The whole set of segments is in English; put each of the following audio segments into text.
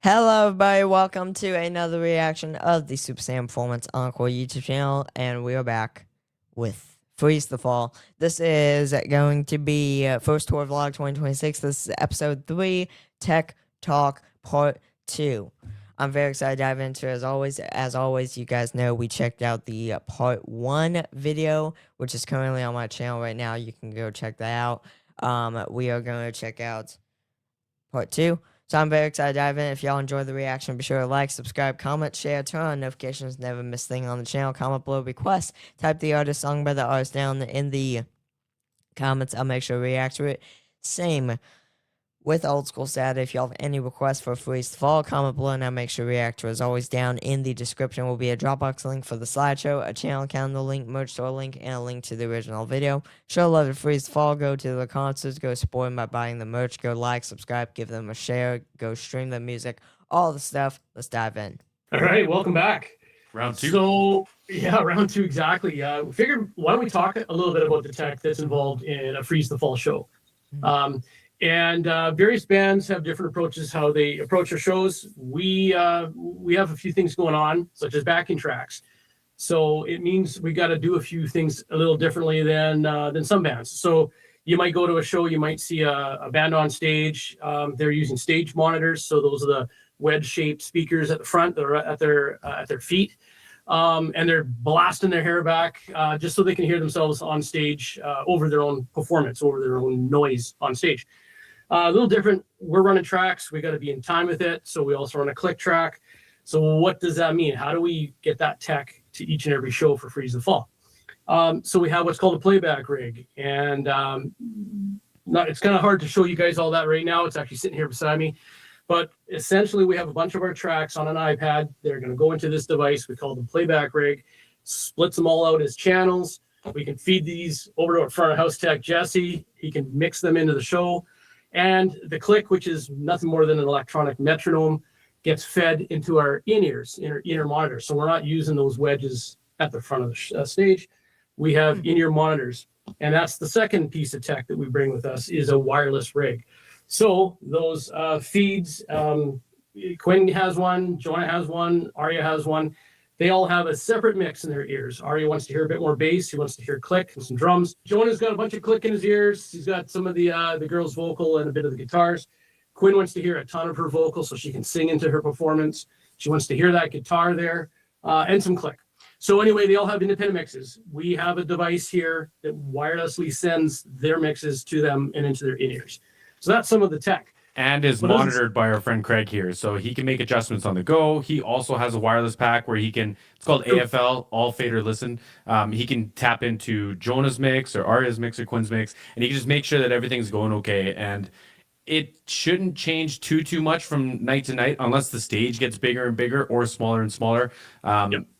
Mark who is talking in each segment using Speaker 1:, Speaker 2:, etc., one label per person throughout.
Speaker 1: Hello, everybody. Welcome to another reaction of the Super Saiyan Performance Encore YouTube channel, and we are back with Freeze the Fall. This is going to be First Tour Vlog 2026. This is episode 3, Tech Talk Part 2. I'm very excited to dive into it. As always, you guys know we checked out the Part 1 video, which is currently on my channel right now. You can go check that out. We are going to check out Part 2. So I'm very excited to dive in. If y'all enjoy the reaction, be sure to like, subscribe, comment, share, turn on notifications, never miss a thing on the channel. Comment below requests. Type the artist, song by the artist down in the comments. I'll make sure to react to it. Same with Old School Saturday. If y'all have any requests for Freeze the Fall, comment below and I'll make sure to react to it. As always, down in the description will be a Dropbox link for the slideshow, a channel calendar link, merch store link, and a link to the original video. Show love to Freeze the Fall. Go to the concerts. Go support them by buying the merch. Go like, subscribe, give them a share. Go stream the music. All the stuff. Let's dive in.
Speaker 2: All right, welcome back.
Speaker 3: Round 2.
Speaker 2: So, yeah, round 2, exactly. We figured, why don't we talk a little bit about the tech that's involved in a Freeze the Fall show? Various bands have different approaches how they approach their shows. We have a few things going on, such as backing tracks. So it means we got to do a few things a little differently than some bands. So you might go to a show, you might see a band on stage. They're using stage monitors, so those are the wedge-shaped speakers at the front, that are at their feet, and they're blasting their hair back just so they can hear themselves on stage over their own performance, over their own noise on stage. A little different. We're running tracks. We got to be in time with it. So we also run a click track. So what does that mean? How do we get that tech to each and every show for Freeze the Fall? So we have what's called a playback rig, and it's kind of hard to show you guys all that right now. It's actually sitting here beside me. But essentially, we have a bunch of our tracks on an iPad. They're going to go into this device. We call them playback rig. Splits them all out as channels. We can feed these over to our front of house tech, Jesse. He can mix them into the show. And the click, which is nothing more than an electronic metronome, gets fed into our in-ears, inner monitors. So we're not using those wedges at the front of the stage. We have in-ear monitors. And that's the second piece of tech that we bring with us, is a wireless rig. So those feeds, Quinn has one, Jonah has one, Arya has one. They all have a separate mix in their ears. Arya wants to hear a bit more bass. He wants to hear click and some drums. Jonah's got a bunch of click in his ears. He's got some of the girl's vocal and a bit of the guitars. Quinn wants to hear a ton of her vocal so she can sing into her performance. She wants to hear that guitar there and some click. So anyway, they all have independent mixes. We have a device here that wirelessly sends their mixes to them and into their in-ears. So that's some of the tech.
Speaker 3: And is monitored by our friend Craig here, so he can make adjustments on the go. He also has a wireless pack where he can, it's called AFL, All Fader Listen. He can tap into Jonah's mix or Arya's mix or Quinn's mix, and he can just make sure that everything's going okay. And it shouldn't change too much from night to night unless the stage gets bigger and bigger or smaller and smaller.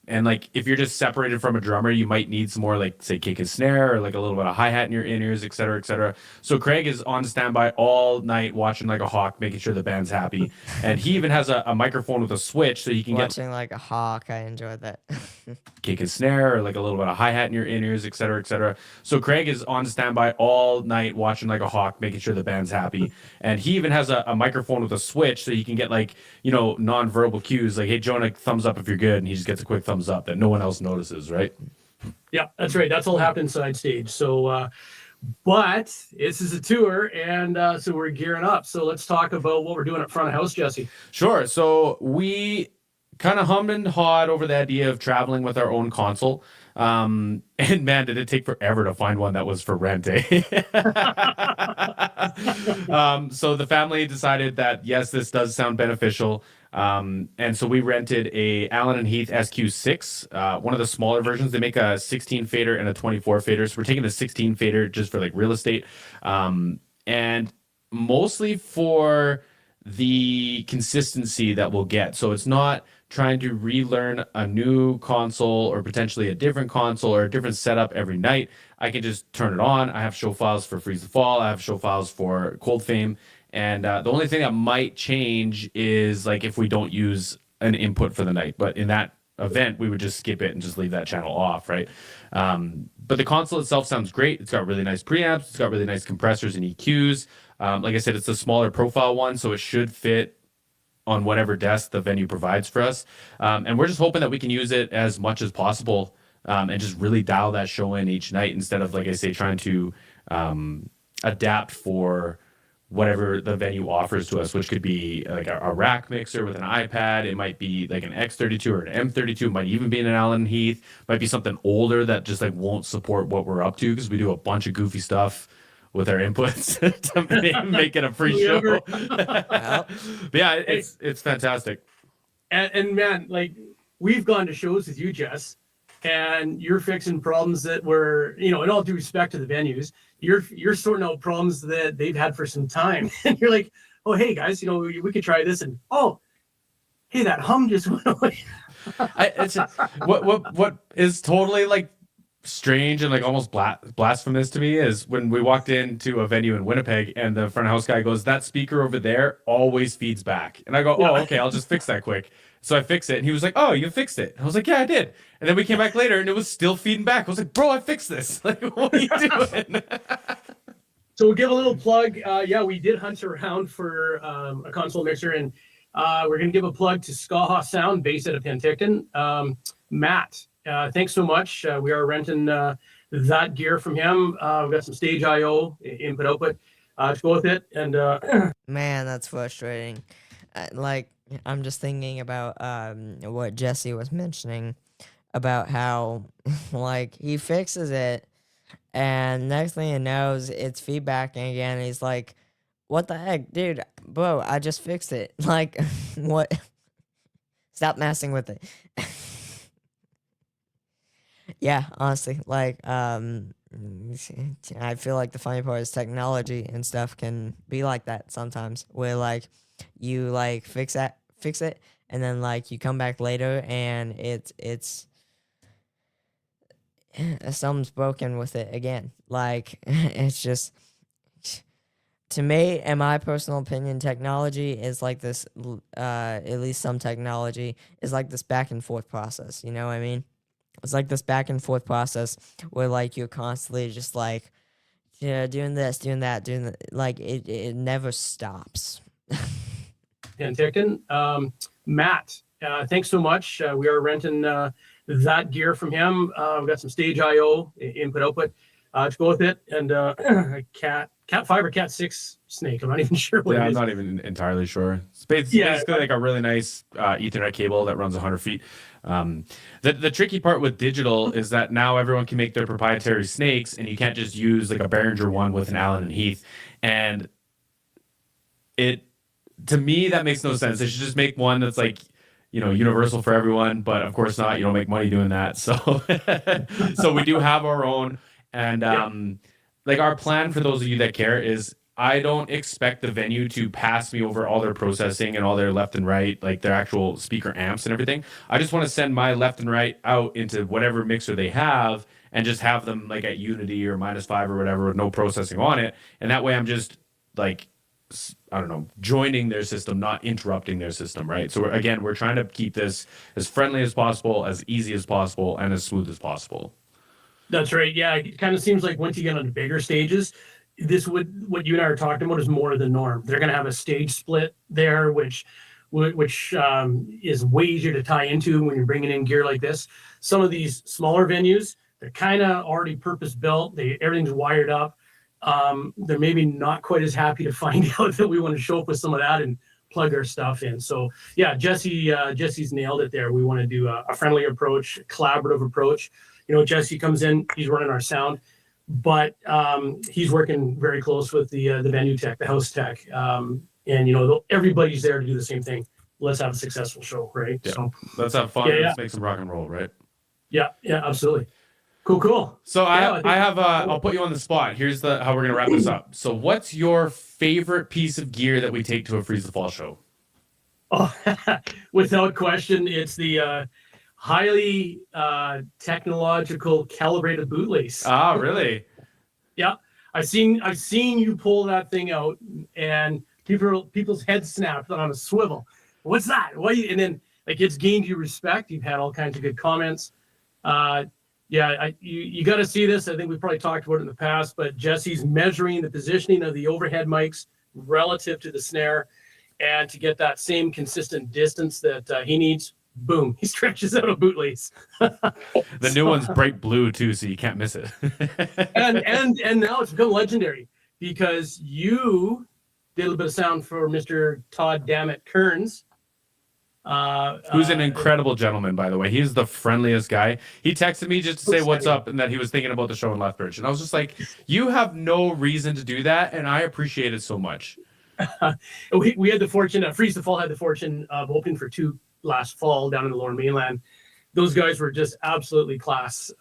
Speaker 3: And like if you're just separated from a drummer, you might need some more, like, say, kick and snare, or like a little bit of hi-hat in your in-ears, et cetera, et cetera. So Craig is on standby all night watching like a hawk, making sure the band's happy. And he even has a microphone with a switch so he can
Speaker 1: Watching like a hawk. I enjoyed that.
Speaker 3: kick and snare, or like a little bit of hi-hat in your in-ears, et cetera, et cetera. So Craig is on standby all night watching like a hawk, making sure the band's happy. And he even has a microphone with a switch so he can get, like, you know, non-verbal cues, like, hey, Jonah, thumbs up if you're good, and he just gets a quick thumbs up that no one else notices, right?
Speaker 2: Yeah, that's right. That's all happening side stage. So, but this is a tour, and so we're gearing up. So let's talk about what we're doing at front of house, Jesse.
Speaker 3: Sure. So we kind of hummed and hawed over the idea of traveling with our own console. And man, did it take forever to find one that was for rent, eh? So the family decided that, yes, this does sound beneficial. And so we rented a Allen and Heath SQ6, one of the smaller versions. They make a 16 fader and a 24 fader. So we're taking the 16 fader just for like real estate, and mostly for the consistency that we'll get. So it's not trying to relearn a new console or potentially a different console or a different setup every night. I can just turn it on. I have show files for Freeze the Fall. I have show files for Cold Fame. And the only thing that might change is like if we don't use an input for the night. But in that event, we would just skip it and just leave that channel off, right? But the console itself sounds great. It's got really nice preamps. It's got really nice compressors and EQs. Like I said, it's a smaller profile one, so it should fit on whatever desk the venue provides for us. And we're just hoping that we can use it as much as possible, and just really dial that show in each night instead of, like I say, trying to adapt for whatever the venue offers to us, which could be like a rack mixer with an iPad. It might be like an X32 or an M32. It might even be an Allen Heath. Might be something older that just like won't support what we're up to, because we do a bunch of goofy stuff with our inputs to make it a free show. But yeah, it's fantastic.
Speaker 2: And man, like, we've gone to shows with you, Jess, and you're fixing problems that were, in all due respect to the venues, you're sorting out problems that they've had for some time. And you're like, oh, hey guys, we could try this. And oh, hey, that hum just went away.
Speaker 3: What is totally like strange and like almost blasphemous to me is when we walked into a venue in Winnipeg and the front of house guy goes, that speaker over there always feeds back. And I go, oh, okay, I'll just fix that quick. So I fix it. And he was like, oh, you fixed it. I was like, yeah, I did. And then we came back later and it was still feeding back. I was like, bro, I fixed this. Like, what are you doing?
Speaker 2: So we'll give a little plug. Yeah, we did hunt around for a console mixer, and we're going to give a plug to Skaha Sound, based out of Penticton. Matt, thanks so much. We are renting that gear from him. We've got some stage I/O, input output, to go with it. And
Speaker 1: Man, that's frustrating. I'm just thinking about what Jesse was mentioning about how like he fixes it, and next thing he knows, it's feedbacking again. And he's like, "What the heck, dude, bro? I just fixed it. Like, what? Stop messing with it." Yeah, honestly, like, I feel like the funny part is technology and stuff can be like that sometimes, where like you like fix it, and then like you come back later and it's something's broken with it again. Like, it's just, to me, in my personal opinion, technology is like this, at least some technology is like this back and forth process, you know what I mean? It's like this back and forth process where like you're constantly just like, doing this, doing that, like it never stops.
Speaker 2: Penticton. Matt, thanks so much. We are renting that gear from him. We've got some stage I/O, input output, to go with it, and a cat 5 or cat 6 snake. I'm not even sure what it is.
Speaker 3: I'm not even entirely sure. It's basically like a really nice Ethernet cable that runs 100 feet. The tricky part with digital is that now everyone can make their proprietary snakes, and you can't just use like a Behringer one with an Allen and Heath. And to me, that makes no sense. They should just make one that's like, universal for everyone, but of course not. You don't make money doing that. So, so we do have our own. And like our plan for those of you that care is, I don't expect the venue to pass me over all their processing and all their left and right, like their actual speaker amps and everything. I just want to send my left and right out into whatever mixer they have and just have them like at Unity or -5 or whatever with no processing on it. And that way I'm just like, I don't know, joining their system, not interrupting their system, right? So we're trying to keep this as friendly as possible, as easy as possible, and as smooth as possible.
Speaker 2: That's right. Yeah, it kind of seems like once you get on the bigger stages, what you and I are talking about is more the norm. They're going to have a stage split there, which is way easier to tie into when you're bringing in gear like this. Some of these smaller venues, they're kind of already purpose built. Everything's wired up. They're maybe not quite as happy to find out that we want to show up with some of that and plug our stuff in. So yeah, Jesse's nailed it there. We want to do a friendly approach, a collaborative approach. Jesse comes in, he's running our sound, but he's working very close with the venue tech, the house tech, and everybody's there to do the same thing. Let's have a successful show, right?
Speaker 3: Yeah.
Speaker 2: So
Speaker 3: let's have fun. Let's make some rock and roll, right?
Speaker 2: Yeah, absolutely. Cool.
Speaker 3: So I'll put you on the spot. Here's how we're gonna wrap this up. So what's your favorite piece of gear that we take to a Freeze the Fall show?
Speaker 2: Oh, without question, it's the highly technological calibrated bootlace.
Speaker 3: Ah, really?
Speaker 2: Yeah, I've seen you pull that thing out, and people's heads snapped on a swivel. What's that? And then like it's gained you respect. You've had all kinds of good comments. You got to see this. I think we probably talked about it in the past, but Jesse's measuring the positioning of the overhead mics relative to the snare, And to get that same consistent distance that he needs, boom, he stretches out a bootlace.
Speaker 3: The new one's bright blue too, so you can't miss it.
Speaker 2: and now it's become legendary because you did a little bit of sound for Mr. Todd Dammit Kearns.
Speaker 3: Who's an incredible gentleman, by the way. He's the friendliest guy. He texted me just to say what's up and that he was thinking about the show in Lethbridge. And I was just like, you have no reason to do that, and I appreciate it so much.
Speaker 2: We had the fortune, Freeze the Fall had the fortune of opening for 2 last fall down in the Lower Mainland. Those guys were just absolutely class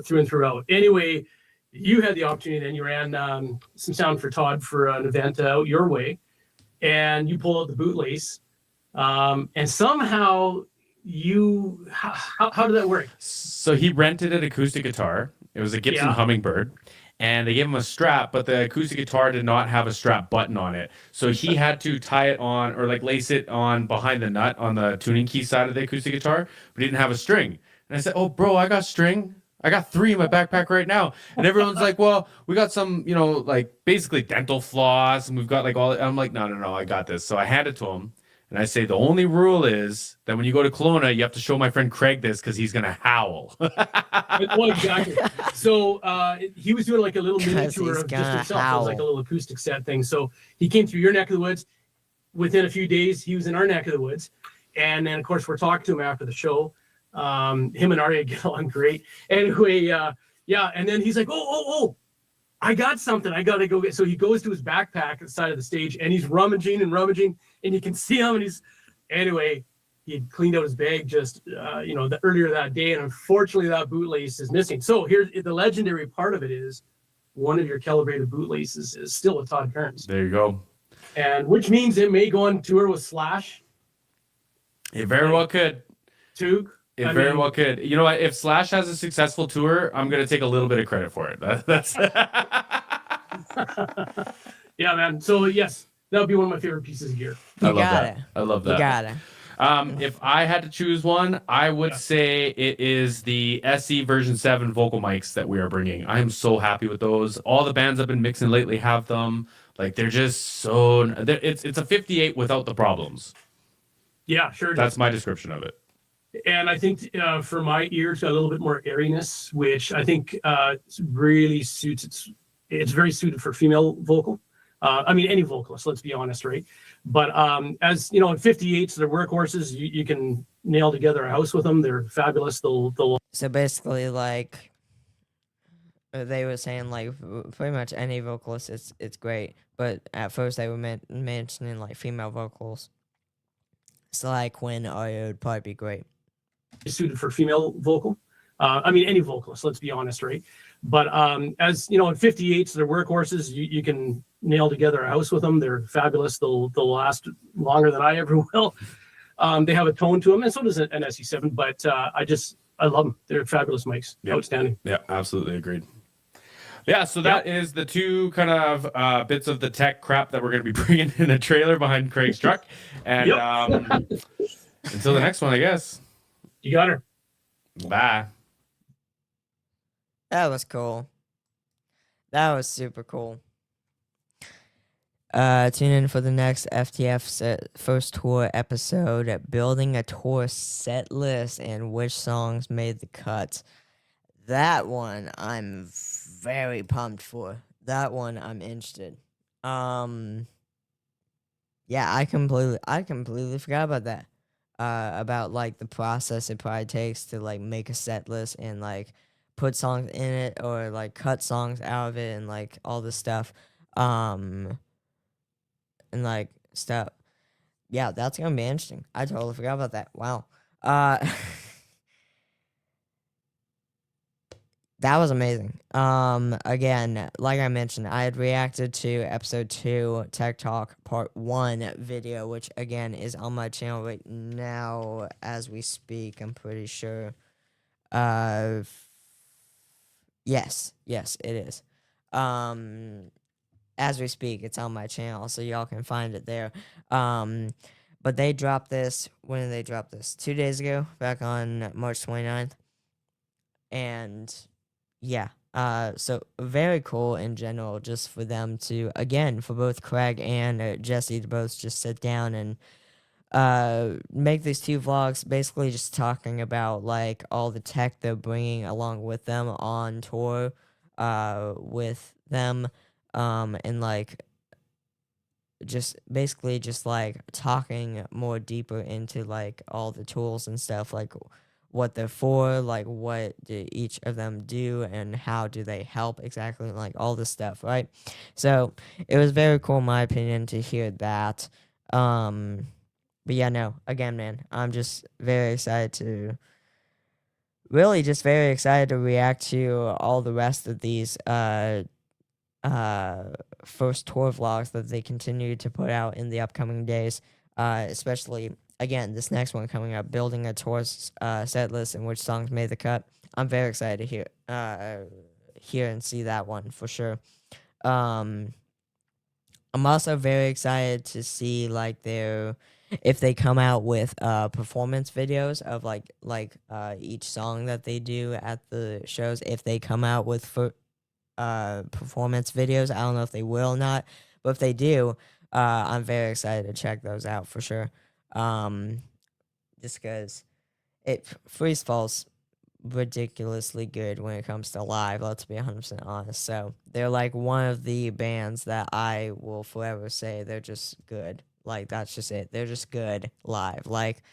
Speaker 2: through and throughout. Anyway, you had the opportunity, and you ran some sound for Todd for an event out your way, and you pulled out the bootlace. And somehow you, how did that work?
Speaker 3: So he rented an acoustic guitar. It was a Gibson Hummingbird, and they gave him a strap, but the acoustic guitar did not have a strap button on it. So he had to tie it on or like lace it on behind the nut on the tuning key side of the acoustic guitar, but he didn't have a string. And I said, "Oh, bro, I got string. I got 3 in my backpack right now." And everyone's like, "Well, we got some, you know, like basically dental floss, and we've got like all." I'm like, "No, I got this." So I hand it to him. And I say, the only rule is that when you go to Kelowna, you have to show my friend Craig this because he's going to howl.
Speaker 2: Well, exactly. So he was doing like a little mini tour of just himself. It was like a little acoustic set thing. So he came through your neck of the woods. Within a few days, he was in our neck of the woods. And then, of course, we're talking to him after the show. Him and Arya get along great. Anyway, and then he's like, oh, I got something. I got to go get. So he goes to his backpack at the side of the stage, and he's rummaging, and you can see him. And anyway, he had cleaned out his bag just, earlier that day, and unfortunately, that bootlace is missing. So here's the legendary part of it is one of your calibrated bootlaces is still with Todd Kearns.
Speaker 3: There you go.
Speaker 2: And which means it may go on tour with Slash.
Speaker 3: It very well could.
Speaker 2: Toog.
Speaker 3: It very well could. You know what? If Slash has a successful tour, I'm going to take a little bit of credit for it. That's
Speaker 2: Yeah, man. So, yes, that would be one of my favorite pieces of gear.
Speaker 3: I love that.
Speaker 1: You got it.
Speaker 3: If I had to choose one, I would say it is the SE version 7 vocal mics that we are bringing. I am so happy with those. All the bands I've been mixing lately have them. Like, they're just so... It's a 58 without the problems.
Speaker 2: Yeah, sure.
Speaker 3: That's my description of it.
Speaker 2: And I think for my ear, it's got a little bit more airiness, which I think really suits. It's very suited for female vocal. I mean, any vocalist, let's be honest, right? But as you know, in 58s, they're workhorses. You can nail together a house with them. They're fabulous. They'll
Speaker 1: So basically, like they were saying, like pretty much any vocalist, it's great. But at first, they were mentioning like female vocals. So like when Arya would probably be great.
Speaker 2: suited for female vocal. I mean, any vocalist, let's be honest, right? But as you know, in 58s, they're workhorses. You can nail together a house with them. They're fabulous. They'll last longer than I ever will. They have a tone to them, and so does an SE7. But I love them. They're fabulous mics. Yep. Outstanding.
Speaker 3: Yeah, absolutely agreed. Yeah, so that is the 2 kind of bits of the tech crap that we're going to be bringing in a trailer behind Craig's truck. And until the next one, I guess.
Speaker 2: You got her.
Speaker 3: Bye.
Speaker 1: That was cool. That was super cool. Tune in for the next FTF first tour episode, building a tour set list and which songs made the cut. That one I'm very pumped for. That one I'm interested. Yeah, I completely forgot about that. About like the process it probably takes to like make a set list and like put songs in it or like cut songs out of it and like all this stuff. And like stuff. Yeah, that's gonna be interesting. I totally forgot about that. Wow. That was amazing. Again, like I mentioned, I had reacted to episode 2 Tech Talk Part 1 video, which again is on my channel right now as we speak, I'm pretty sure. Yes, it is. As we speak, it's on my channel, so y'all can find it there. But they dropped this, when did they drop this? 2 days ago, back on March 29th. And yeah, So very cool in general, just for them to, again, for both Craig and Jesse to both just sit down and make these 2 vlogs, basically just talking about like all the tech they're bringing along with them on tour, with them, and like just basically just like talking more deeper into like all the tools and stuff, like what they're for, like what do each of them do and how do they help exactly, like all this stuff, right? So it was very cool in my opinion to hear that. But yeah, no, again, man, I'm just very excited to, really just very excited to react to all the rest of these first tour vlogs that they continue to put out in the upcoming days. Especially again, this next one coming up, building a tour set list and which songs made the cut. I'm very excited to hear and see that one for sure. I'm also very excited to see like if they come out with performance videos of each song that they do at the shows. If they come out with performance videos, I don't know if they will or not, but if they do, I'm very excited to check those out for sure. Just because Freeze Fall's ridiculously good when it comes to live, let's be 100% honest. So they're like one of the bands that I will forever say they're just good. Like that's just it, they're just good live. Like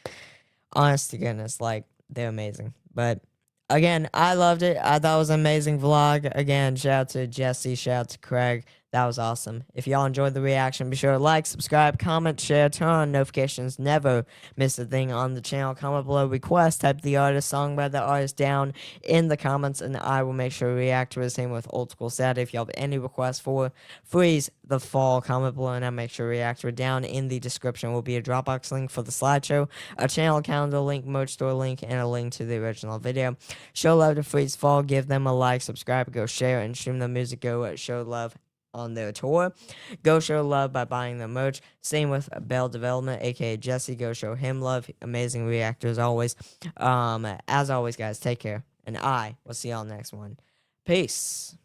Speaker 1: honest to goodness, like they're amazing. But again, I loved it. I thought it was an amazing vlog. Again, shout out to Jesse, shout out to Craig. That was awesome. If y'all enjoyed the reaction, be sure to like, subscribe, comment, share, turn on notifications. Never miss a thing on the channel. Comment below request, type the artist, song by the artist down in the comments, and I will make sure to react to the same with Old School Saturday. If y'all have any requests for Freeze the Fall, comment below, and I'll make sure to react to it. Down in the description will be a Dropbox link for the slideshow, a channel calendar link, merch store link, and a link to the original video. Show love to Freeze Fall. Give them a like, subscribe, go share, and stream the music. Go show love on their tour. Go show love by buying their merch. Same with Bell Development, aka Jesse. Go show him love. Amazing reactor as always. As always, guys, take care, and I will see y'all next one. Peace.